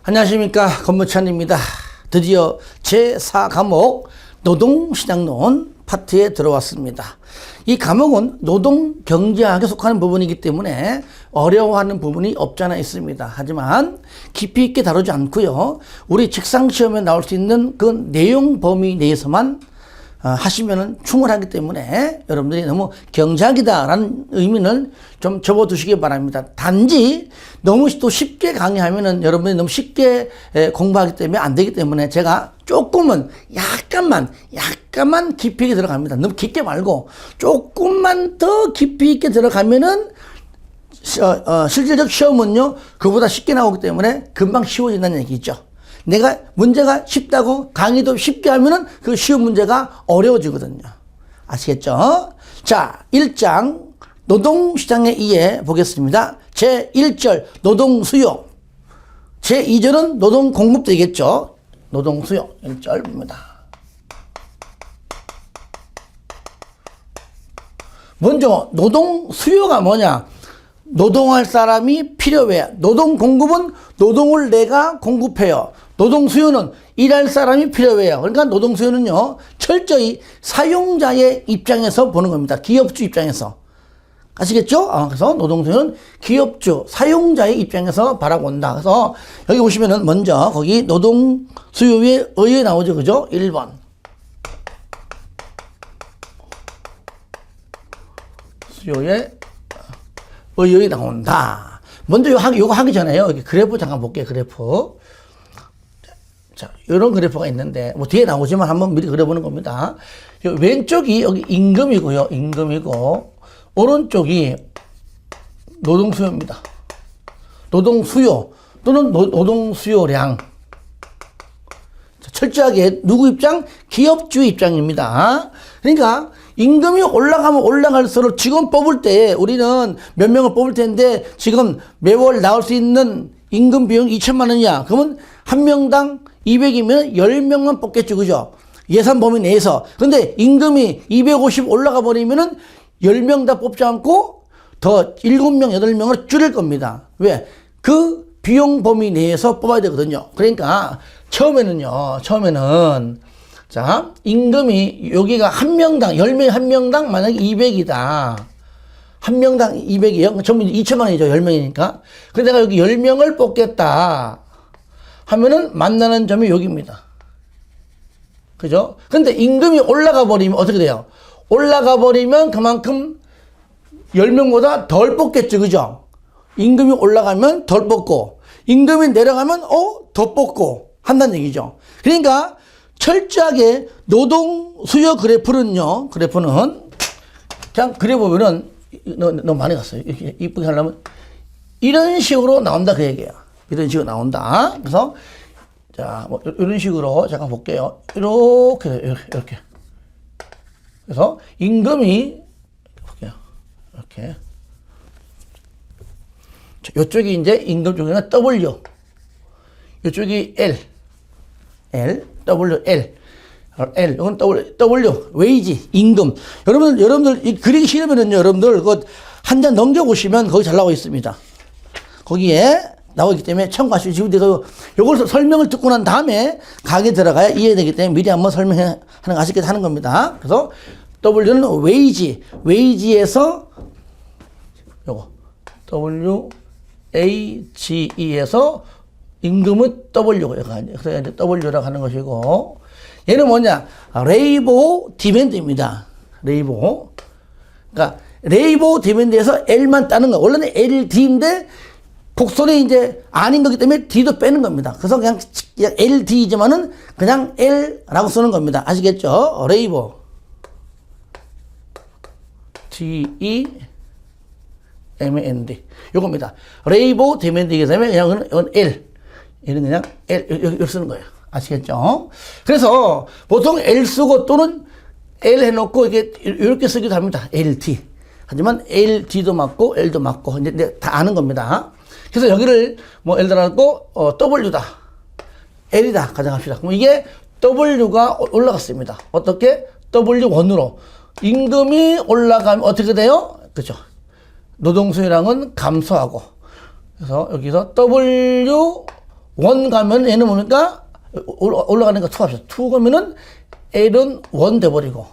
안녕하십니까, 건무찬입니다. 드디어 제4과목 노동시장론 파트에 들어왔습니다. 이 과목은 노동경제학에 속하는 부분이기 때문에 어려워하는 부분이 없잖아 있습니다. 하지만 깊이 있게 다루지 않고요, 우리 직상시험에 나올 수 있는 그 내용 범위 내에서만 하시면 충분하기 때문에 여러분들이 너무 경작이다라는 의미는 좀 접어두시기 바랍니다. 단지 너무 또 쉽게 강의하면은 여러분들이 너무 쉽게 공부하기 때문에 안 되기 때문에 제가 조금은 약간만 깊이 있게 들어갑니다. 너무 깊게 말고 조금만 더 깊이 있게 들어가면은 실질적 시험은요 그보다 쉽게 나오기 때문에 금방 쉬워진다는 얘기죠. 내가 문제가 쉽다고 강의도 쉽게 하면은 그 쉬운 문제가 어려워지거든요. 아시겠죠? 자, 1장 노동시장의 이해 보겠습니다. 제1절 노동수요, 제2절은 노동공급 되겠죠. 노동수요 1절입니다. 먼저 노동수요가 뭐냐? 노동할 사람이 필요해. 노동공급은 노동을 내가 공급해요. 노동수요는 일할 사람이 필요해요. 그러니까 노동수요는요 철저히 사용자의 입장에서 보는 겁니다. 기업주 입장에서. 아시겠죠? 그래서 노동수요는 기업주, 사용자의 입장에서 바라본다. 그래서 여기 보시면은 먼저 거기 노동수요의 의에 나오죠. 그죠? 1번. 수요의 의의 나온다. 먼저 요거 하기 전에요. 여기 그래프 잠깐 볼게요. 그래프. 자, 이런 그래프가 있는데, 뭐 뒤에 나오지만 한번 미리 그려보는 겁니다. 왼쪽이 여기 임금이고요. 임금이고, 오른쪽이 노동수요입니다. 노동수요 또는 노동수요량. 철저하게 누구 입장? 기업주의 입장입니다. 그러니까 임금이 올라가면 올라갈수록 직원 뽑을 때 우리는 몇 명을 뽑을 텐데 지금 매월 나올 수 있는 임금 비용이 2천만 원이야. 그러면 한 명당 200이면 10명만 뽑겠죠. 그죠? 예산 범위 내에서. 근데 임금이 250 올라가 버리면은 10명 다 뽑지 않고 더 7명, 8명을 줄일 겁니다. 왜? 그 비용 범위 내에서 뽑아야 되거든요. 그러니까 처음에는 자, 임금이 여기가 한 명당 10명에 한 명당 만약에 200이다. 한 명당 200이에요. 전부 2천만 원이죠. 10명이니까. 그래서 내가 여기 10명을 뽑겠다 하면은 만나는 점이 여기입니다. 그죠? 근데 임금이 올라가 버리면 어떻게 돼요? 올라가 버리면 그만큼 10명보다 덜 뽑겠죠. 그죠? 임금이 올라가면 덜 뽑고, 임금이 내려가면 더 뽑고 한다는 얘기죠. 그러니까 철저하게 노동 수요 그래프는 그냥 그려보면은 너무 많이 갔어요. 이렇게 이쁘게 하려면 이런 식으로 나온다 그 얘기예요. 이런 식으로 나온다. 그래서 자, 뭐 이런 식으로 잠깐 볼게요. 이렇게. 그래서 임금이 볼게요. 이렇게. 자, 이쪽이 이제 임금 중에는 W, 이쪽이 L, 이건 W, 웨이지, 임금. 여러분들, 이 그리기 싫으면은요, 여러분들, 한 장 넘겨보시면 거기 잘 나와 있습니다. 거기에 나오기 때문에 참고하시고, 지금 내가 요걸 설명을 듣고 난 다음에 강의 들어가야 이해되기 때문에 미리 한번 설명하는 거 아시겠다 하는 겁니다. 그래서 W는 웨이지에서 요거, WAGE에서 임금은 W고, 그래서 이제 W라고 하는 것이고, 얘는 뭐냐? 레이버 디맨드입니다. 레이버. 그러니까, 레이버 디맨드에서 L만 따는 거. 원래는 LD인데, 곡선이 이제 아닌 거기 때문에 D도 빼는 겁니다. 그래서 그냥 LD이지만은 그냥 L라고 쓰는 겁니다. 아시겠죠? 레이버. DEMAND. 요겁니다. 레이버 디맨드이기 때문에 그냥 이건 L. 얘는 그냥 L, 여기 쓰는 거예요. 아시겠죠? 그래서 보통 L 쓰고 또는 L 해놓고 이렇게 쓰기도 합니다. LT. 하지만 LD도 맞고 L도 맞고 이제 다 아는 겁니다. 그래서 여기를 뭐 예를 들어서 W다. L이다. 가정합시다. 그럼 이게 W가 올라갔습니다. 어떻게? W1으로. 임금이 올라가면 어떻게 돼요? 그죠? 노동수요량은 감소하고. 그래서 여기서 W 원 가면 N은 뭡니까? 올라가는 거 2 합시다. 2 가면은 L은 1 돼버리고.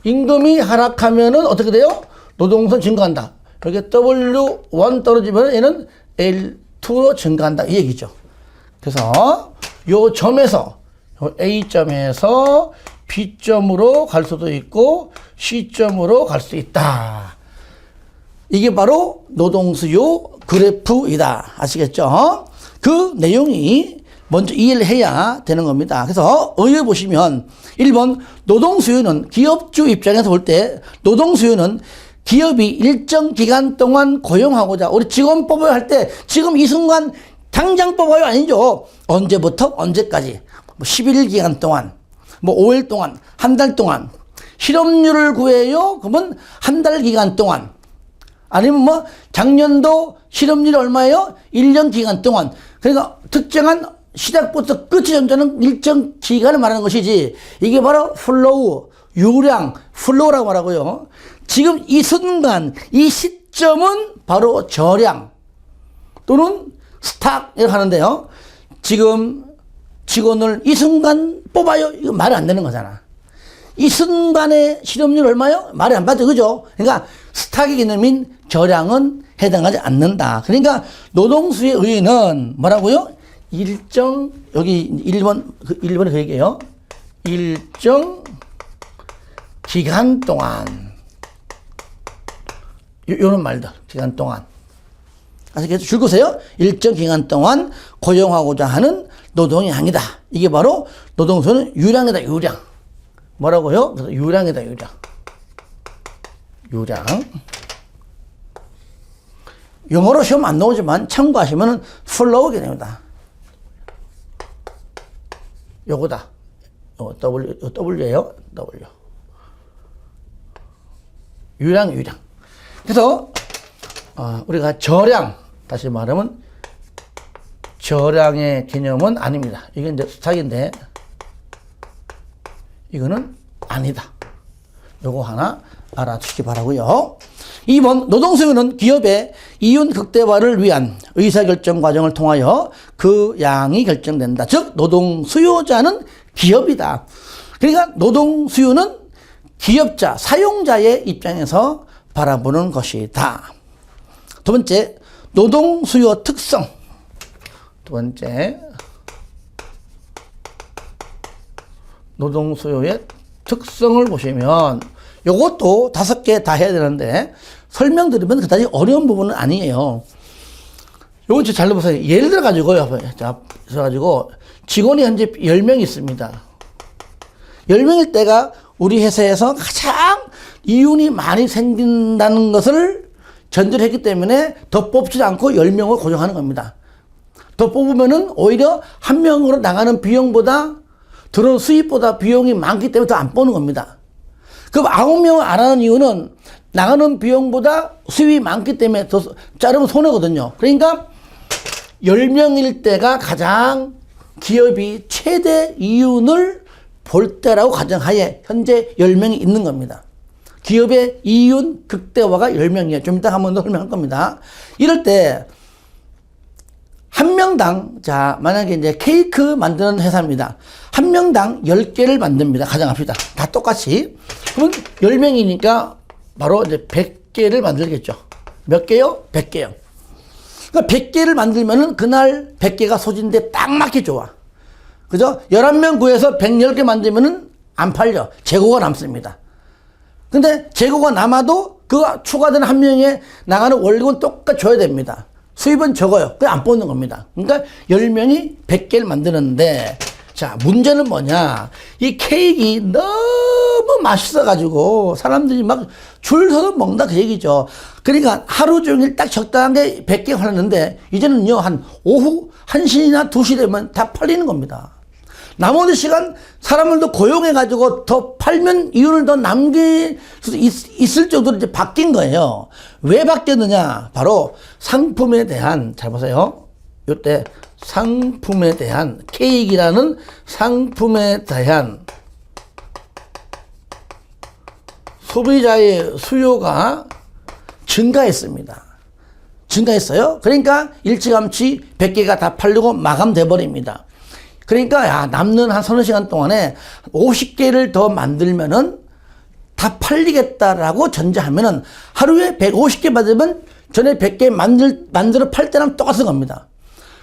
임금이 하락하면은 어떻게 돼요? 노동선 증가한다. 이렇게 W1 떨어지면 얘는 L2로 증가한다. 이 얘기죠. 그래서 요 점에서, 요 A점에서 B점으로 갈 수도 있고 C점으로 갈 수 있다. 이게 바로 노동수요 그래프이다. 아시겠죠? 그 내용이 먼저 이해를 해야 되는 겁니다. 그래서 의에 보시면 1번 노동수요는 기업주 입장에서 볼 때 노동수요는 기업이 일정 기간 동안 고용하고자 우리 직원 뽑아야 할 때 지금 이 순간 당장 뽑아요 아니죠. 언제부터 언제까지 뭐 11일 기간 동안 뭐 5일 동안 한 달 동안 실업률을 구해요. 그러면 한 달 기간 동안 아니면 뭐 작년도 실업률이 얼마예요? 1년 기간 동안. 그러니까 특정한 시작부터 끝이 전자는 일정 기간을 말하는 것이지 이게 바로 플로우, 유량, 플로우라고 말하고요. 지금 이 순간, 이 시점은 바로 저량 또는 스탁이라고 하는데요. 지금 직원을 이 순간 뽑아요. 이거 말이 안 되는 거잖아. 이 순간의 실업률 얼마요? 말이 안 받죠. 그죠? 그러니까 스탁의 개념인 저량은 해당하지 않는다. 그러니까 노동수의 의의는 뭐라고요? 일정, 여기 1번, 1번에 그 얘기예요. 일정 기간 동안. 요런 말들, 기간 동안. 아시겠죠? 줄거세요. 일정 기간 동안 고용하고자 하는 노동의 양이다. 이게 바로 노동수는 유량이다, 유량. 뭐라고요? 그래서 유량이다, 유량. 유량. 영어로 시험 안 나오지만 참고하시면 플로우 개념이다. 요거다. W예요. W. 유량, 유량. 그래서 우리가 저량, 다시 말하면 저량의 개념은 아닙니다. 이게 이제 수탁인데 이거는 아니다. 요거 하나 알아두시기 바라고요. 2번 노동수요는 기업의 이윤 극대화를 위한 의사결정 과정을 통하여 그 양이 결정된다. 즉 노동수요자는 기업이다. 그러니까 노동수요는 기업자, 사용자의 입장에서 바라보는 것이다. 두 번째, 노동수요 특성. 두 번째, 노동수요의 특성을 보시면 요것도 5개 다 해야 되는데 설명드리면 그다지 어려운 부분은 아니에요. 요건 잘 보세요. 예를 들어 가지고요. 자, 그래가지고 직원이 현재 10명 있습니다. 10명일 때가 우리 회사에서 가장 이윤이 많이 생긴다는 것을 전제를 했기 때문에 더 뽑지 않고 10명을 고정하는 겁니다. 더 뽑으면은 오히려 한 명으로 나가는 비용보다 들어온 수입보다 비용이 많기 때문에 더 안 뽑는 겁니다. 그럼 9명을 안 하는 이유는 나가는 비용보다 수입이 많기 때문에 더 자르면 손해거든요. 그러니까 10명일 때가 가장 기업이 최대 이윤을 볼 때라고 가정하에 현재 10명이 있는 겁니다. 기업의 이윤 극대화가 10명이에요. 좀 이따 한 번 더 설명할 겁니다. 이럴 때 한 명당, 자, 만약에 이제 케이크 만드는 회사입니다. 한 명당 10개를 만듭니다. 가정합시다. 다 똑같이. 그러면 10명이니까 바로 이제 100개를 만들겠죠. 몇 개요? 100개요. 그러니까 100개를 만들면은 그날 100개가 소진돼 딱 맞게 좋아. 그죠? 11명 구해서 110개 만들면은 안 팔려. 재고가 남습니다. 근데 재고가 남아도 그 추가된 한 명에 나가는 월급은 똑같이 줘야 됩니다. 수입은 적어요. 그냥 안 뽑는 겁니다. 그러니까 10명이 100개를 만드는데, 자, 문제는 뭐냐. 이 케이크 너무 맛있어가지고 사람들이 막 줄 서서 먹는다 그 얘기죠. 그러니까 하루 종일 딱 적당하게 100개 팔았는데, 이제는요, 한 오후 1시나 2시 되면 다 팔리는 겁니다. 나머지 시간 사람을 고용해가지고 더 팔면 이윤을 더 남길 수 있을 정도로 이제 바뀐 거예요. 왜 바뀌었느냐? 바로 상품에 대한, 잘 보세요. 요때 상품에 대한, 케이크라는 상품에 대한 소비자의 수요가 증가했습니다. 증가했어요. 그러니까 일찌감치 100개가 다 팔리고 마감돼 버립니다. 그러니까 야, 남는 한 서너 시간 동안에 50개를 더 만들면은 다 팔리겠다라고 전제하면은 하루에 150개 받으면 전에 100개 만들어 팔 때랑 똑같은 겁니다.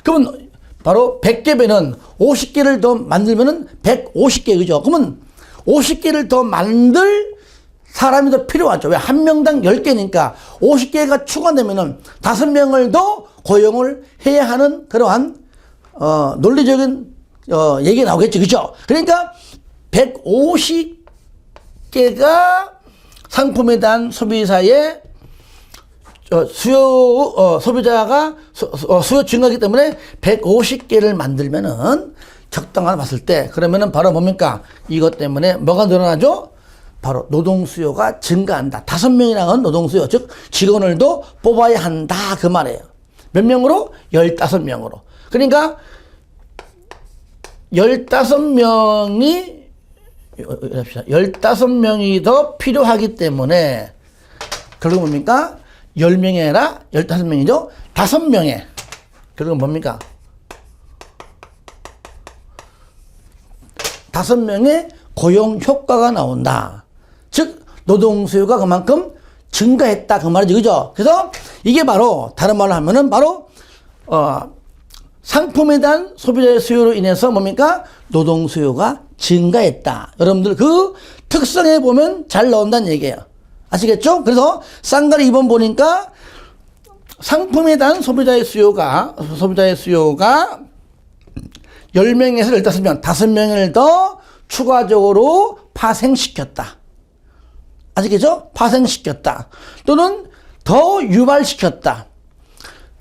그러면 바로 100개면은 50개를 더 만들면은 150개, 그죠? 그러면 50개를 더 만들 사람이 더 필요하죠. 왜? 한 명당 10개니까 50개가 추가되면은 5명을 더 고용을 해야 하는 그러한, 논리적인, 얘기가 나오겠죠. 그죠? 그러니까 150개가 상품에 대한 소비자의 소비자가 수요 증가하기 때문에 150개를 만들면은 적당하다 봤을 때, 그러면은 바로 뭡니까? 이것 때문에 뭐가 늘어나죠? 바로 노동 수요가 증가한다. 5명이라는 노동 수요, 즉 직원을 더 뽑아야 한다, 그 말이에요. 몇 명으로? 15명으로. 그러니까 15명이 더 필요하기 때문에 결국은 뭡니까? 10명이 아니라 15명이죠. 5명에 결국은 뭡니까? 5명의 고용 효과가 나온다. 즉 노동 수요가 그만큼 증가했다, 그 말이죠. 그죠? 그래서 이게 바로 다른 말로 하면은 바로 상품에 대한 소비자의 수요로 인해서 뭡니까? 노동 수요가 증가했다. 여러분들 그 특성에 보면 잘 나온다는 얘기예요. 아시겠죠? 그래서 쌍가리 2번 보니까 상품에 대한 소비자의 수요가 10명에서 15명, 5명을 더 추가적으로 파생시켰다. 아시겠죠? 파생시켰다. 또는 더 유발시켰다.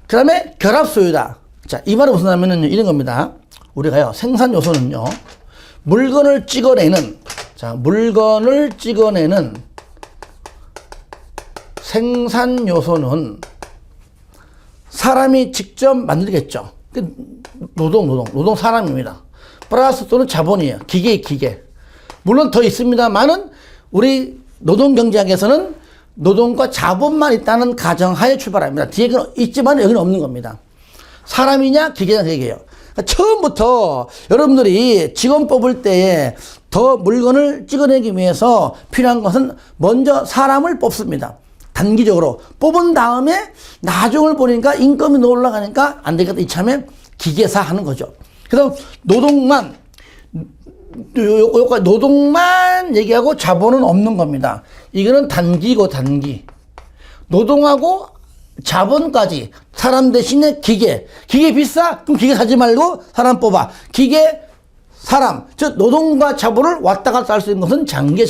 그 다음에 결합소요다. 자, 이 말은 무슨 하면은 이런 겁니다. 우리가요, 생산 요소는요, 물건을 찍어내는 생산 요소는 사람이 직접 만들겠죠. 노동 사람입니다. 플러스 또는 자본이에요. 기계. 물론 더 있습니다만은 우리 노동경제학에서는 노동과 자본만 있다는 가정하에 출발합니다. 뒤에는 있지만 여기는 없는 겁니다. 사람이냐 기계냐 그 얘기예요. 그러니까 처음부터 여러분들이 직원 뽑을 때에 더 물건을 찍어내기 위해서 필요한 것은 먼저 사람을 뽑습니다. 단기적으로 뽑은 다음에 나중을 보니까 인건비 더 올라가니까 안 되겠다 이참에 기계사 하는 거죠. 그래서 노동만 얘기하고 자본은 없는 겁니다. 이거는 단기고 단기. 노동하고 자본까지 사람 대신에 기계 비싸? 그럼 기계 사지 말고 사람 뽑아. 기계, 사람, 즉 노동과 자본을 왔다 갔다 할 수 있는 것은 장기.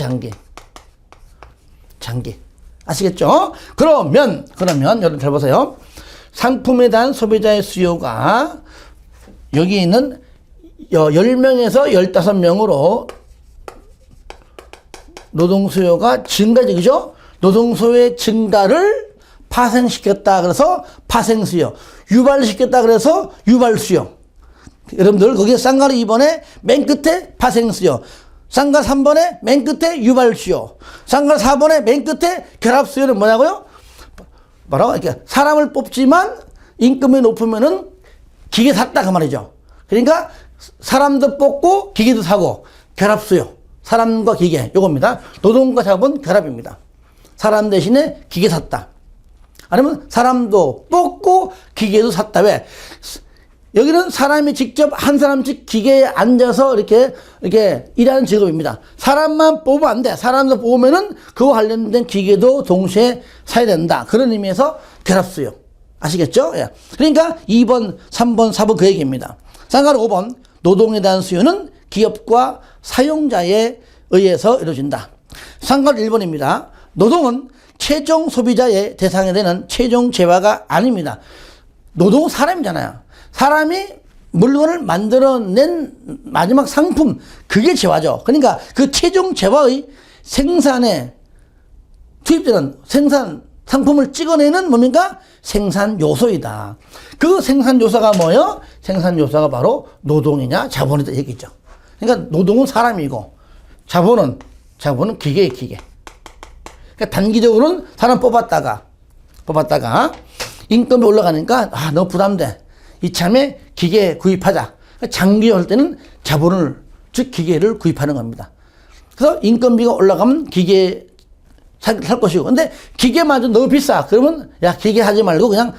아시겠죠? 그러면 여러분 잘 보세요. 상품에 대한 소비자의 수요가 여기 있는 10명에서 15명으로 노동 수요가 증가적이죠? 노동 수요의 증가를 파생시켰다. 그래서 파생수요. 유발시켰다. 그래서 유발수요. 여러분들 거기에 쌍가리 2번에 맨 끝에 파생수요. 쌍가 3번에 맨 끝에 유발수요. 쌍가 4번에 맨 끝에 결합수요는 뭐냐고요? 바로 이렇게 사람을 뽑지만 임금이 높으면은 기계 샀다 그 말이죠. 그러니까 사람도 뽑고 기계도 사고 결합수요. 사람과 기계 요겁니다. 노동과 자본 결합입니다. 사람 대신에 기계 샀다. 아니면 사람도 뽑고 기계도 샀다. 왜? 여기는 사람이 직접 한 사람씩 기계에 앉아서 이렇게 일하는 직업입니다. 사람만 뽑으면 안 돼. 사람도 뽑으면은 그와 관련된 기계도 동시에 사야 된다. 그런 의미에서 결합수요. 아시겠죠? 예. 그러니까 2번, 3번, 4번 그 얘기입니다. 쌍가루 5번, 노동에 대한 수요는 기업과 사용자에 의해서 이루어진다. 쌍가루 1번입니다. 노동은 최종 소비자의 대상이 되는 최종 재화가 아닙니다. 노동은 사람이잖아요. 사람이 물건을 만들어낸 마지막 상품, 그게 재화죠. 그러니까 그 최종 재화의 생산에 투입되는 생산 상품을 찍어내는 뭡니까? 생산 요소이다. 그 생산 요소가 뭐예요? 생산 요소가 바로 노동이냐 자본이다 얘기죠. 그러니까 노동은 사람이고 자본은 기계예요, 기계. 그러니까 단기적으로는 사람 뽑았다가 인건비 올라가니까 너무 부담돼. 이참에 기계 구입하자. 장기할 때는 자본을, 즉 기계를 구입하는 겁니다. 그래서 인건비가 올라가면 기계 살 것이고, 근데 기계마저 너무 비싸. 그러면 야, 기계 하지 말고 그냥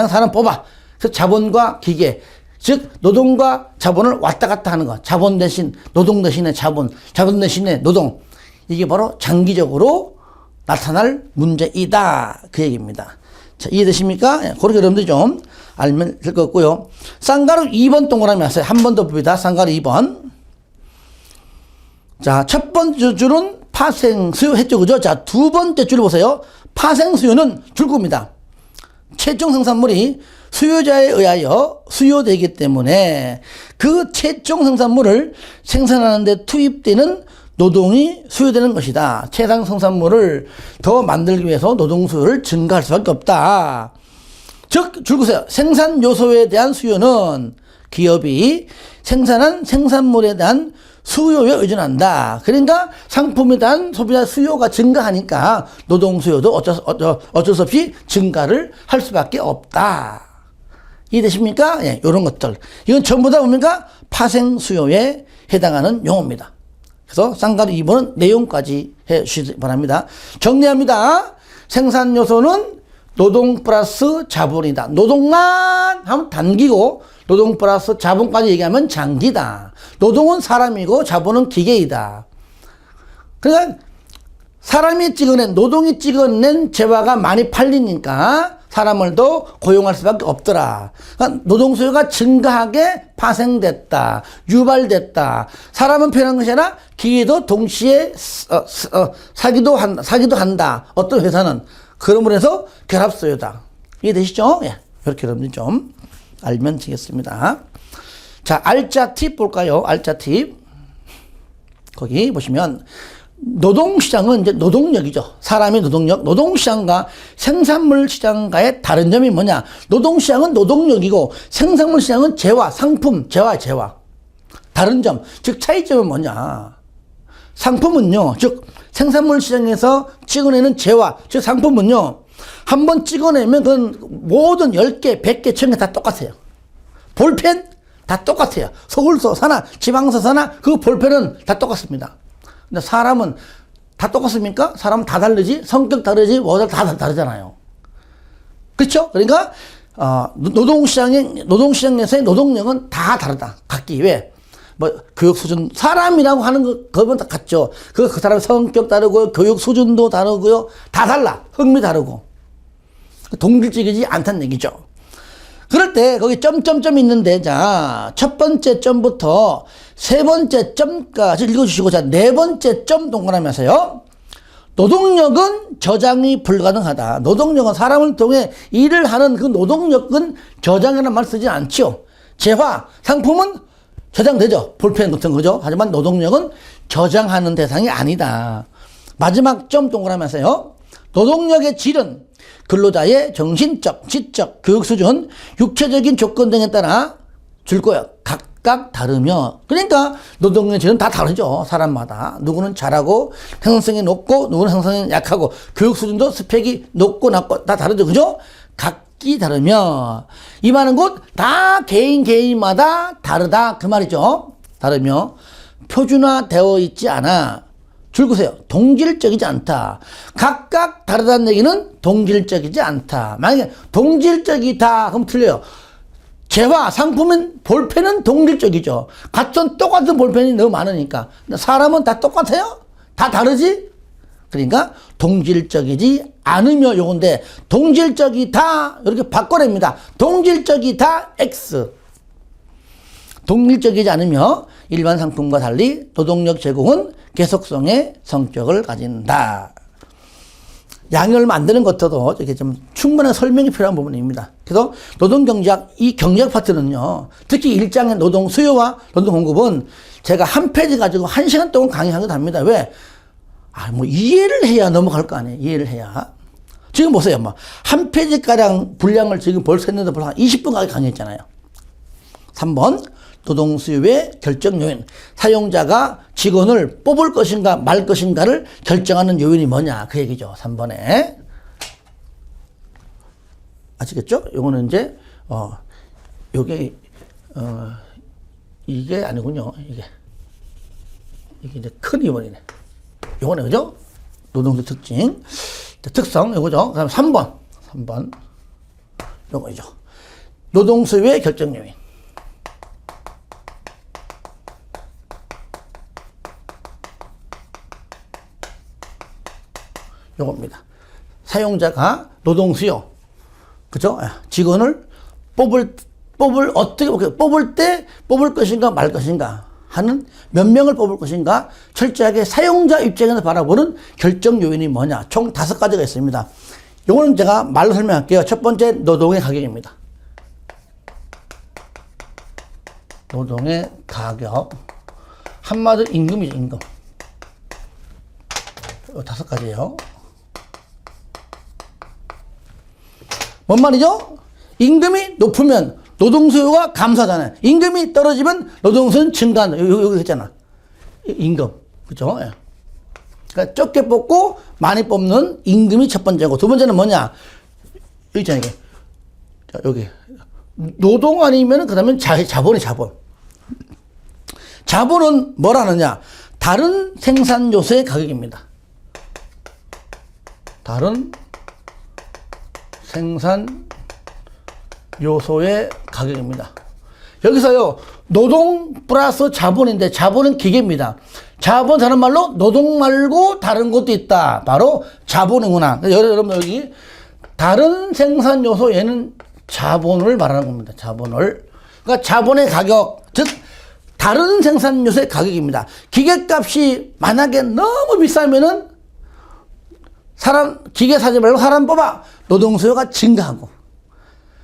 사람 뽑아. 그래서 자본과 기계, 즉 노동과 자본을 왔다 갔다 하는 거. 자본 대신 노동 대신에 자본, 자본 대신에 노동. 이게 바로 장기적으로 나타날 문제이다. 그 얘기입니다. 자, 이해되십니까? 예, 그렇게 여러분들이 좀 알면 될 것 같고요. 쌍가루 2번 동그라미 왔어요. 한 번 더 봅니다. 쌍가루 2번. 자, 첫 번째 줄은 파생 수요 했죠. 그죠? 자, 두 번째 줄 보세요. 파생 수요는 줄겁니다. 최종 생산물이 수요자에 의하여 수요되기 때문에 그 최종 생산물을 생산하는 데 투입되는 노동이 수요되는 것이다. 최상 생산물을 더 만들기 위해서 노동 수요를 증가할 수밖에 없다. 즉, 줄거세요. 생산 요소에 대한 수요는 기업이 생산한 생산물에 대한 수요에 의존한다. 그러니까 상품에 대한 소비자 수요가 증가하니까 노동 수요도 어쩔 수 없이 증가를 할 수밖에 없다. 이해되십니까? 예, 이런 것들. 이건 전부 다 뭡니까? 파생 수요에 해당하는 용어입니다. 그래서 쌍가루 2번은 내용까지 해 주시기 바랍니다. 정리합니다. 생산 요소는 노동 플러스 자본이다. 노동만 하면 단기고 노동 플러스 자본까지 얘기하면 장기다. 노동은 사람이고 자본은 기계이다. 그러니까 사람이 찍어낸, 노동이 찍어낸 재화가 많이 팔리니까 사람을 더 고용할 수밖에 없더라. 그러니까 노동 수요가 증가하게 파생됐다. 유발됐다. 사람은 편한 것이 아니라 기계도 동시에 사기도 한다. 어떤 회사는. 그러므로 해서 결합 수요다. 이해되시죠? 예. 이렇게 여러분들 좀 알면 되겠습니다. 자, 알짜 팁 볼까요? 알짜 팁. 거기 보시면 노동시장은 이제 노동력이죠. 사람의 노동력. 노동시장과 생산물 시장과의 다른 점이 뭐냐? 노동시장은 노동력이고 생산물 시장은 재화, 상품, 재화. 다른 점, 즉 차이점은 뭐냐? 상품은요, 즉 생산물 시장에서 찍어내는 재화, 즉 상품은요, 한번 찍어내면 그건 모든 10개, 100개, 1000개 다 똑같아요. 볼펜 다 똑같아요. 서울서 사나 지방서 사나 그 볼펜은 다 똑같습니다. 근데 사람은 다 똑같습니까? 사람은 다 다르지, 성격 다르지, 뭐다 다르잖아요. 그렇죠? 그러니까 노동시장에서의 노동력은 다 다르다. 각기. 왜? 뭐 교육 수준, 사람이라고 하는 그건 다 같죠. 그 사람의 성격 다르고요, 교육 수준도 다르고요, 다 달라. 흥미 다르고 동질적이지 않다는 얘기죠. 그럴 때 거기 점점점이 있는데, 자, 첫 번째 점부터 세 번째 점까지 읽어주시고, 자, 네 번째 점 동그라미 하세요. 노동력은 저장이 불가능하다. 노동력은 사람을 통해 일을 하는 그 노동력은 저장이라는 말 쓰지 않죠. 재화, 상품은 저장되죠. 볼펜 같은 거죠. 하지만 노동력은 저장하는 대상이 아니다. 마지막 점 동그라미 하세요. 노동력의 질은 근로자의 정신적, 지적, 교육 수준, 육체적인 조건 등에 따라 줄 거예요. 각각 다르며. 그러니까 노동력의 질은 다 다르죠. 사람마다. 누구는 잘하고 생산성이 높고 누구는 생산성이 약하고 교육 수준도 스펙이 높고 낮고 다 다르죠. 그죠? 각기 다르며. 이 말은 곧 다 개인마다 다르다. 그 말이죠. 다르며 표준화되어 있지 않아. 줄거세요. 동질적이지 않다. 각각 다르다는 얘기는 동질적이지 않다. 만약에 동질적이다 그럼 틀려요. 재화, 상품은 볼펜은 동질적이죠. 똑같은 볼펜이 너무 많으니까. 근데 사람은 다 똑같아요? 다 다르지? 그러니까 동질적이지 않으며 요건데, 동질적이다 이렇게 바꿔냅니다. 동질적이다 X. 동질적이지 않으며 일반 상품과 달리 노동력 제공은 계속성의 성격을 가진다. 양을 만드는 것도 이렇게 좀 충분한 설명이 필요한 부분입니다. 그래서 노동경제학, 이 경제학 파트는요, 특히 1장의 노동 수요와 노동 공급은 제가 한 페이지 가지고 1시간 동안 강의하기도 합니다. 왜? 뭐 이해를 해야 넘어갈 거 아니에요. 이해를 해야. 지금 보세요. 뭐 한 페이지가량 분량을 지금 벌써 했는데 벌써 한 20분 가까이 강의했잖아요. 3번. 노동 수요의 결정 요인. 사용자가 직원을 뽑을 것인가 말 것인가를 결정하는 요인이 뭐냐. 그 얘기죠. 3번에. 아시겠죠? 요거는 이제, 요게, 이게 아니군요. 이게 이제 큰 2번이네. 요거네, 그죠? 노동수 특징. 특성, 요거죠. 그 다음 3번. 요거죠. 노동수요의 결정 요인. 요겁니다. 사용자가 노동수요. 그죠? 직원을 뽑을 때 뽑을 것인가 말 것인가 하는 몇 명을 뽑을 것인가 철저하게 사용자 입장에서 바라보는 결정 요인이 뭐냐. 총 5가지가 있습니다. 요거는 제가 말로 설명할게요. 첫 번째, 노동의 가격입니다. 노동의 가격. 한마디로 임금이죠, 임금. 5가지예요. 뭔 말이죠? 임금이 높으면 노동 수요가 감소하잖아요. 임금이 떨어지면 노동 수요는 증가한다. 여기 했잖아. 임금. 그죠? 예. 그러니까 적게 뽑고 많이 뽑는 임금이 첫 번째고, 두 번째는 뭐냐? 여기 있잖아요. 이게. 자, 여기. 노동 아니면 그 다음에 자본이 자본. 자본은 뭐라느냐? 다른 생산 요소의 가격입니다. 다른 생산 요소의 가격입니다. 여기서요, 노동 플러스 자본인데, 자본은 기계입니다. 자본, 다른 말로 노동 말고 다른 것도 있다. 바로 자본이구나. 여러분, 여기 다른 생산 요소, 얘는 자본을 말하는 겁니다. 자본을. 그러니까 자본의 가격, 즉 다른 생산 요소의 가격입니다. 기계값이 만약에 너무 비싸면은 기계 사지 말고 사람 뽑아. 노동 수요가 증가하고.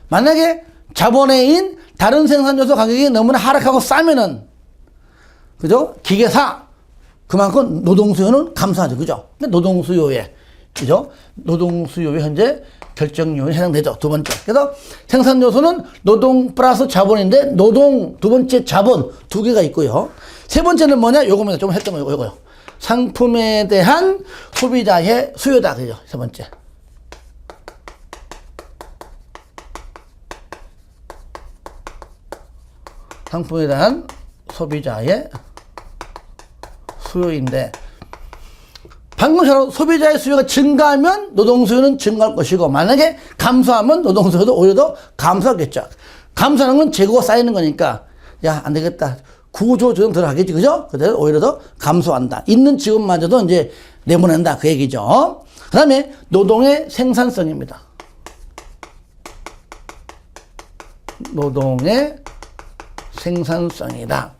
만약에 자본에인 다른 생산 요소 가격이 너무나 하락하고 싸면은, 그죠? 기계사. 그만큼 노동 수요는 감소하죠. 그죠? 노동 수요에, 그죠? 노동 수요에 현재 결정 요인에 해당되죠. 두 번째. 그래서 생산 요소는 노동 플러스 자본인데, 노동, 두 번째 자본 2개가 있고요. 세 번째는 뭐냐? 요겁니다. 좀 했던 거, 요거요. 상품에 대한 소비자의 수요다. 그죠? 세 번째. 상품에 대한 소비자의 수요인데, 방금처럼 소비자의 수요가 증가하면 노동 수요는 증가할 것이고, 만약에 감소하면 노동 수요도 오히려 더 감소하겠죠. 감소하는 건 재고가 쌓이는 거니까, 야, 안 되겠다. 구조조정 들어가겠지, 그죠? 그래서 오히려 더 감소한다. 있는 직원마저도 이제 내보낸다. 그 얘기죠. 그 다음에 노동의 생산성입니다. 노동의 생산성이다.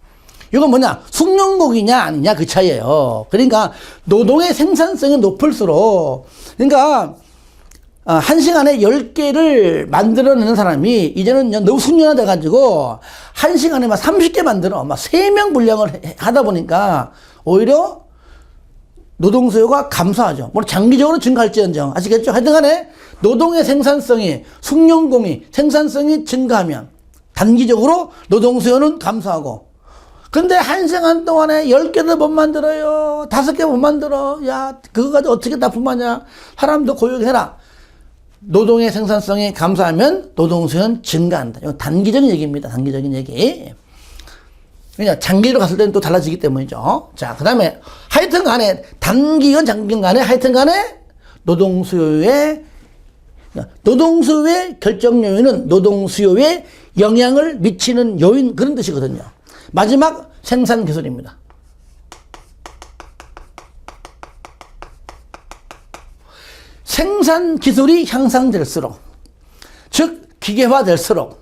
이건 뭐냐? 숙련곡이냐 아니냐 그 차이예요. 그러니까 노동의 생산성이 높을수록, 그러니까 1시간에 10개를 만들어내는 사람이 이제는 너무 숙련화돼 가지고 1시간에 막 30개 만들어 막 3명 분량을 하다 보니까 오히려 노동 수요가 감소하죠. 물론 장기적으로 증가할지언정, 아시겠죠? 하여튼 간에 노동의 생산성이, 숙련공이 생산성이 증가하면 단기적으로 노동 수요는 감소하고, 근데 1시간 동안에 10개도 못 만들어요. 5개 못 만들어. 야, 그거 가지고 어떻게 납품하냐. 사람도 고용해라. 노동의 생산성이 감소하면 노동 수요는 증가한다. 이건 단기적인 얘기입니다. 단기적인 얘기. 그냥 장기로 갔을 때는 또 달라지기 때문이죠. 자, 그 다음에 하여튼 간에 단기건 장기건 간에 하여튼 간에 노동 수요의 결정 요인은 노동 수요에 영향을 미치는 요인, 그런 뜻이거든요. 마지막 생산 기술입니다. 생산 기술이 향상될수록, 즉 기계화될수록,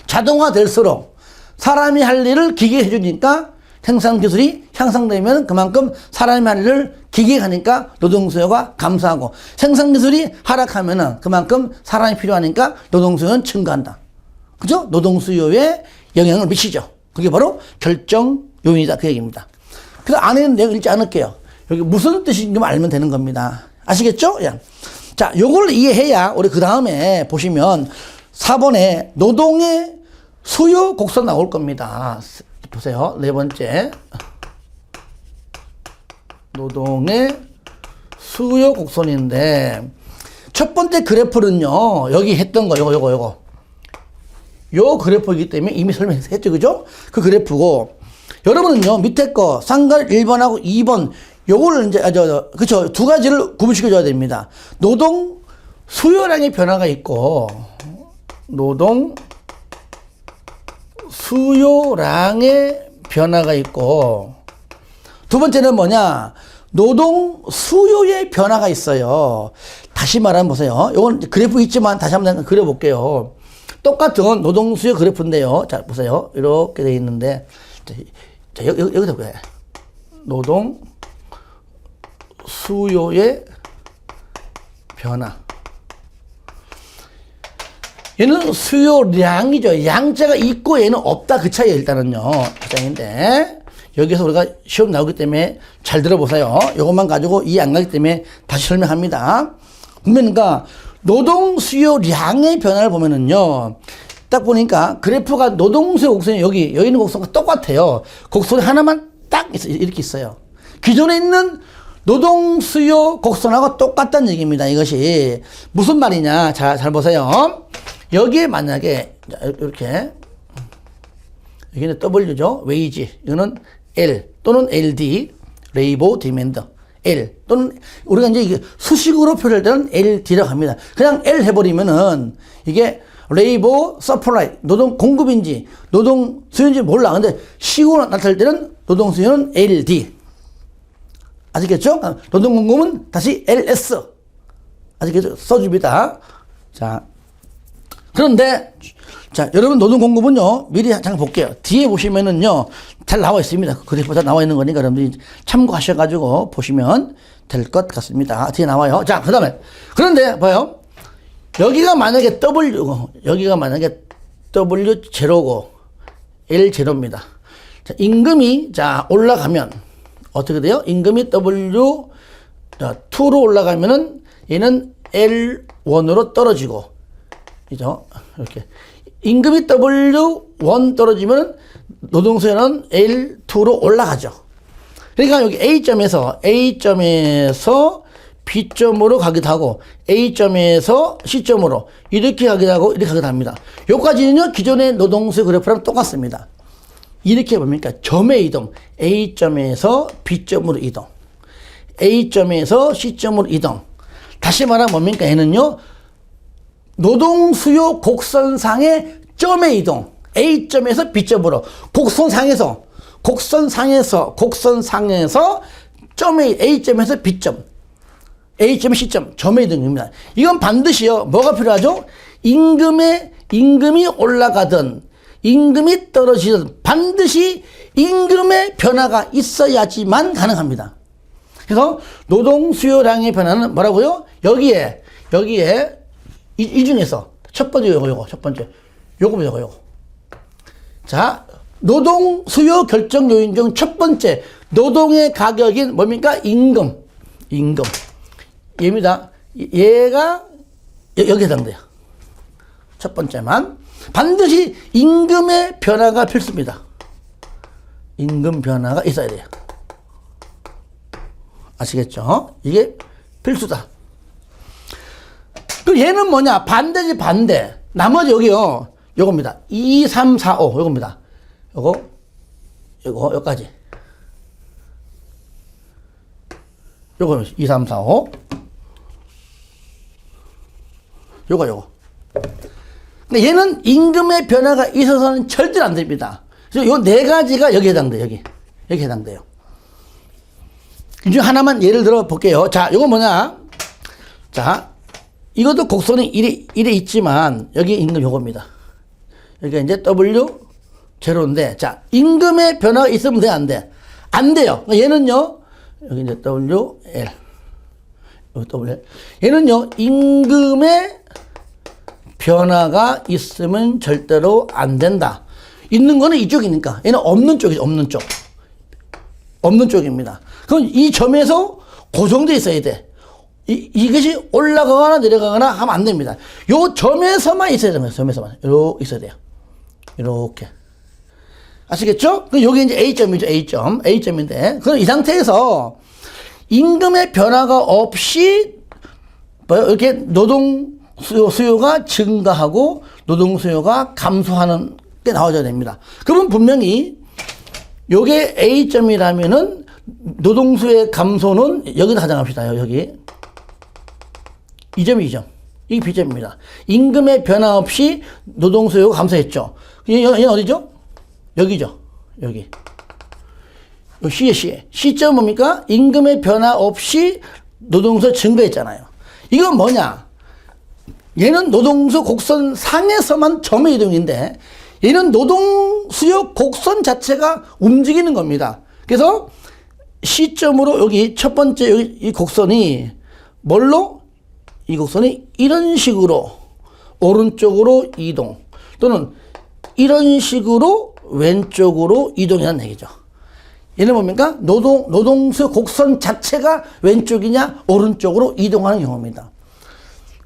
자동화될수록 사람이 할 일을 기계가 해주니까 생산 기술이 향상되면 그만큼 사람이 할 일을 기계가 하니까 노동 수요가 감소하고, 생산 기술이 하락하면 그만큼 사람이 필요하니까 노동 수요는 증가한다. 그죠? 노동 수요에 영향을 미치죠. 그게 바로 결정 요인이다. 그 얘기입니다. 그래서 안에 있는 내용 읽지 않을게요. 여기 무슨 뜻인지 알면 되는 겁니다. 아시겠죠? 예. 자, 요걸 이해해야 우리 그 다음에 보시면 4번에 노동의 수요 곡선 나올 겁니다. 보세요. 네 번째. 노동의 수요 곡선인데, 첫 번째 그래프는요, 여기 했던 거, 요거. 요 그래프이기 때문에 이미 설명했죠, 그죠? 그 그래프고, 여러분은요, 밑에 거, 상관 1번하고 2번, 요거를 이제, 그쵸. 두 가지를 구분시켜줘야 됩니다. 노동 수요량의 변화가 있고, 노동 수요량의 변화가 있고, 두 번째는 뭐냐? 노동 수요의 변화가 있어요. 다시 말하면 보세요. 이건 그래프 있지만 다시 한번 그려볼게요. 똑같은 노동 수요 그래프인데요. 자, 보세요. 이렇게 돼 있는데, 자, 여기서 보세요. 노동 수요의 변화. 얘는 수요량이죠. 양자가 있고 얘는 없다. 그 차이에 일단은요. 그 차이인데, 여기서 우리가 시험 나오기 때문에 잘 들어보세요. 이것만 가지고 이해 안 가기 때문에 다시 설명합니다. 그러니까 노동 수요량의 변화를 보면은요. 딱 보니까 그래프가 노동 수요 곡선이 여기 있는 곡선과 똑같아요. 곡선이 하나만 딱 이렇게 있어요. 기존에 있는 노동 수요 곡선하고 똑같다는 얘기입니다. 이것이 무슨 말이냐? 잘 보세요. 여기에 만약에 이렇게 여기는 W죠. 웨이지. 이거는 L 또는 LD, 레이버 디맨드. L 또는 우리가 이제 이게 수식으로 표현할 때는 LD라고 합니다. 그냥 L 해버리면은 이게 레이버 서플라이, 노동 공급인지 노동 수요인지 몰라. 근데 식으로 나타낼 때는 노동 수요는 LD. 아시겠죠? 노동 공급은 다시 LS. 아시겠죠? 써줍니다. 자, 그런데 자, 여러분 노동 공급은요, 미리 잠깐 볼게요. 뒤에 보시면은요, 잘 나와 있습니다. 그래프 다 나와 있는 거니까 여러분들이 참고하셔가지고 보시면 될 것 같습니다. 뒤에 나와요. 자, 그 다음에. 그런데 봐요. 여기가 만약에 여기가 만약에 W0고 L0입니다. 자, 임금이, 자, 올라가면 어떻게 돼요? 임금이 W2로 올라가면은 얘는 L1으로 떨어지고, 그죠? 이렇게. 임금이 W1 떨어지면 노동수요는 L2로 올라가죠. 그러니까 여기 A점에서 B점으로 가기도 하고 A점에서 C점으로 이렇게 가기도 하고 이렇게 가기도 합니다. 여기까지는요 기존의 노동수요 그래프랑 똑같습니다. 이렇게 뭡니까? 점의 이동. A점에서 B점으로 이동. A점에서 C점으로 이동. 다시 말하면 뭡니까? 얘는요. 노동수요 곡선상의 점의 이동. A점에서 B점으로. 곡선상에서 점의 A점에서 B점. A점, C점, 점의 이동입니다. 이건 반드시요. 뭐가 필요하죠? 임금이 올라가든 임금이 떨어지든 반드시 임금의 변화가 있어야지만 가능합니다. 그래서 노동 수요량의 변화는 뭐라고요? 여기에 이 중에서 첫 번째 요거 첫 번째 요거. 자, 노동 수요 결정 요인 중 첫 번째 노동의 가격인 뭡니까? 임금. 얘입니다. 얘가 여기에 해당돼요. 첫 번째만 반드시 임금의 변화가 필수입니다. 임금 변화가 있어야 돼요. 아시겠죠? 이게 필수다. 그럼 얘는 뭐냐? 반대지 반대. 나머지 여기요. 요겁니다. 2, 3, 4, 5 요겁니다. 요거까지. 요거 2, 3, 4, 5 요거. 근데 얘는 임금의 변화가 있어서는 절대로 안 됩니다. 그래서 요 네 가지가 여기 해당돼요. 여기 해당돼요. 이 중 하나만 예를 들어 볼게요. 자, 요거 뭐냐? 자, 이것도 곡선이 이래 있지만 여기 임금 요겁니다. 여기가 이제 W0인데 자, 임금의 변화가 있으면 돼, 안 돼? 안 돼요. 얘는요. 여기 이제 WL. 여기 WL. 얘는요. 임금의 변화가 있으면 절대로 안 된다. 있는 거는 이쪽이니까. 얘는 없는 쪽이죠. 없는 쪽입니다. 그럼 이 점에서 고정돼 있어야 돼. 이것이 올라가거나 내려가거나 하면 안 됩니다. 요 점에서만 있어야 됩니다. 점에서만. 이렇게 있어야 돼요. 이렇게. 아시겠죠? 여기 이제 A점이죠. A점인데. 그럼 이 상태에서 임금의 변화가 없이 이렇게 노동 수요가 증가하고 노동 수요가 감소하는 게 나와줘야 됩니다. 그러면 분명히 요게 A점이라면은 노동 수요의 감소는 여기다 가정합시다. 여기. 이 점이 2점. 이게 B점입니다. 임금의 변화 없이 노동 수요가 감소했죠. 얘는 어디죠? 여기죠. 여기. C에. C점은 뭡니까? 임금의 변화 없이 노동수 증가했잖아요. 이건 뭐냐? 얘는 노동수 곡선 상에서만 점의 이동인데 얘는 노동 수요 곡선 자체가 움직이는 겁니다. 그래서 C점으로 여기 첫 번째 여기 이 곡선이 뭘로? 이 곡선이 이런 식으로 오른쪽으로 이동 또는 이런 식으로 왼쪽으로 이동이라는 얘기죠. 얘는 뭡니까? 노동수 곡선 자체가 왼쪽이냐 오른쪽으로 이동하는 경우입니다.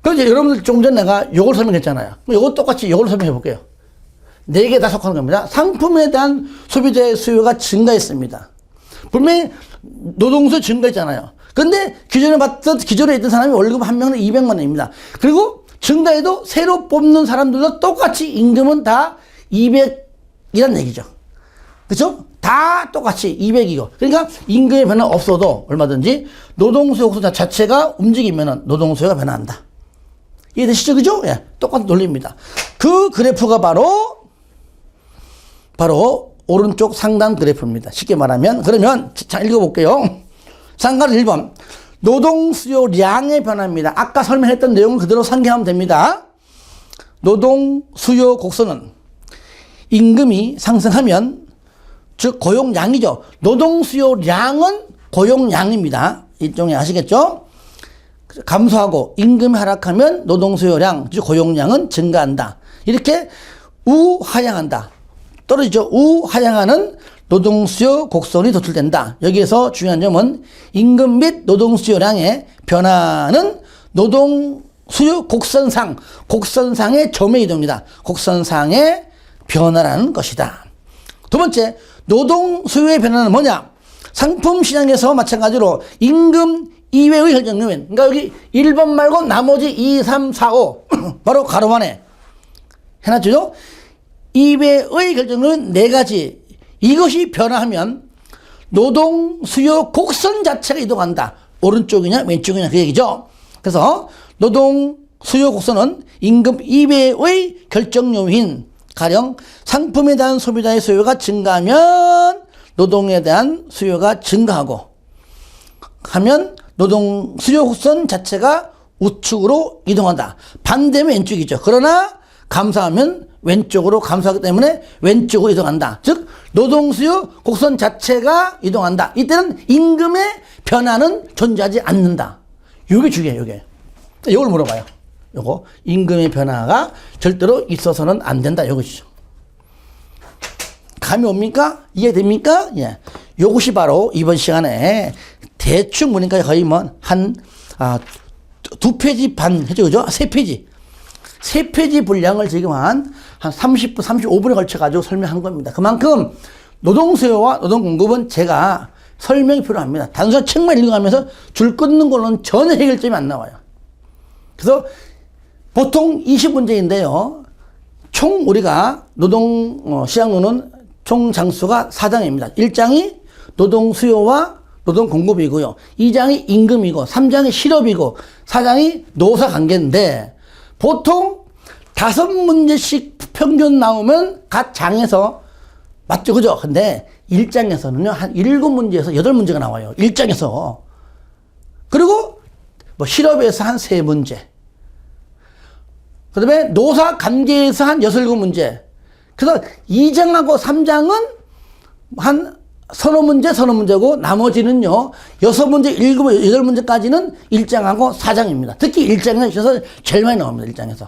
그럼 이제 여러분들 조금 전에 내가 요걸 설명했잖아요. 요거 똑같이 요걸 설명해 볼게요. 4개 다 속하는 겁니다. 상품에 대한 소비자의 수요가 증가했습니다. 분명히 노동수 증가했잖아요. 근데 기존에 있던 사람이 월급 한 명은 200만 원입니다. 그리고 증가해도 새로 뽑는 사람들도 똑같이 임금은 다 200이란 얘기죠. 그렇죠? 다 똑같이 200이고. 그러니까 임금의 변화 없어도 얼마든지 노동수요 곡선 자체가 움직이면은 노동수요가 변화한다. 이해되시죠? 그죠? 예. 똑같은 논리입니다. 그 그래프가 바로 오른쪽 상단 그래프입니다. 쉽게 말하면. 그러면 자 읽어볼게요. 상관 1번. 노동수요량의 변화입니다. 아까 설명했던 내용을 그대로 상기하면 됩니다. 노동수요 곡선은 임금이 상승하면 즉 고용량이죠. 노동수요량은 고용량입니다. 일종의 아시겠죠? 감소하고 임금이 하락하면 노동수요량 즉 고용량은 증가한다. 이렇게 우하향한다. 떨어지죠. 우하향하는 노동수요 곡선이 도출된다. 여기에서 중요한 점은 임금 및 노동수요량의 변화는 노동수요 곡선상의 점의 이동입니다. 곡선상의 변화라는 것이다. 두 번째, 노동수요의 변화는 뭐냐? 상품시장에서 마찬가지로 임금 이외의 결정요인, 그러니까 여기 1번 말고 나머지 2, 3, 4, 5 바로 가로 안에 해놨죠? 이외의 결정요인 4가지. 이것이 변화하면 노동 수요 곡선 자체가 이동한다. 오른쪽이냐 왼쪽이냐 그 얘기죠. 그래서 노동 수요 곡선은 임금 이외의 결정 요인 가령 상품에 대한 소비자의 수요가 증가하면 노동에 대한 수요가 증가하고 하면 노동 수요 곡선 자체가 우측으로 이동한다. 반대면 왼쪽이죠. 그러나 감소하면 왼쪽으로 감소하기 때문에 왼쪽으로 이동한다. 즉 노동수요 곡선 자체가 이동한다. 이때는 임금의 변화는 존재하지 않는다. 이게 중요해요. 이걸 물어봐요. 요거 임금의 변화가 절대로 있어서는 안 된다. 이것이죠. 감이 옵니까? 이해됩니까? 예. 요것이 바로 이번 시간에 대충 보니까 거의 한 2페이지 반 해죠. 그죠? 3페이지. 3페이지 분량을 지금 한 30분, 35분에 걸쳐가지고 설명한 겁니다. 그만큼 노동수요와 노동공급은 제가 설명이 필요합니다. 단순한 책만 읽어가면서 줄 끊는 걸로는 전혀 해결점이 안 나와요. 그래서 보통 20문제인데요. 총 우리가 시장론은 총 장수가 4장입니다. 1장이 노동수요와 노동공급이고요. 2장이 임금이고 3장이 실업이고 4장이 노사관계인데 보통 5문제씩 평균 나오면 각 장에서 맞죠? 그죠? 근데 1장에서는요, 한 7문제에서 8문제가 나와요. 1장에서. 그리고 실업에서 한 3문제. 그 다음에 노사 관계에서 한 6, 7문제. 그래서 2장하고 3장은 한 서너 문제고 나머지는요, 6문제, 7, 8문제까지는 1장하고 4장입니다. 특히 1장에서 제일 많이 나옵니다. 1장에서.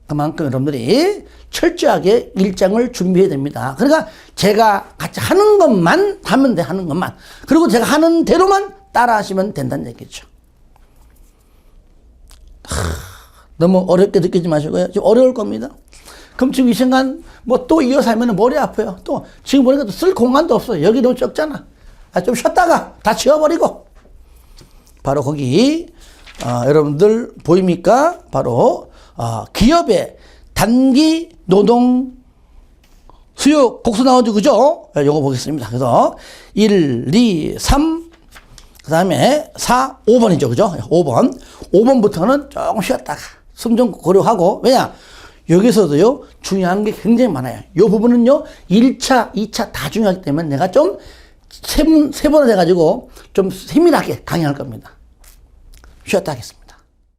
그만큼 여러분들이 철저하게 1장을 준비해야 됩니다. 그러니까 제가 같이 하는 것만 하면 돼. 하는 것만. 그리고 제가 하는 대로만 따라 하시면 된다는 얘기죠. 너무 어렵게 느끼지 마시고요. 좀 어려울 겁니다. 그럼 지금 이 순간 또 이어서 하면 머리 아파요. 또 지금 보니까 또 쓸 공간도 없어요. 여기 너무 적잖아. 좀 쉬었다가 다 지워버리고 바로 거기 여러분들 보입니까? 바로 기업의 단기 노동 수요 곡수 나오죠, 그죠? 요거 보겠습니다. 그래서 1, 2, 3, 그 다음에 4, 5번이죠, 그죠? 5번. 5번부터는 조금 쉬었다가 숨 좀 고려하고, 왜냐? 여기서도요, 중요한 게 굉장히 많아요. 요 부분은요, 1차, 2차 다 중요하기 때문에 내가 좀 세 번을 해가지고 좀 세밀하게 강의할 겁니다. 쉬었다 하겠습니다.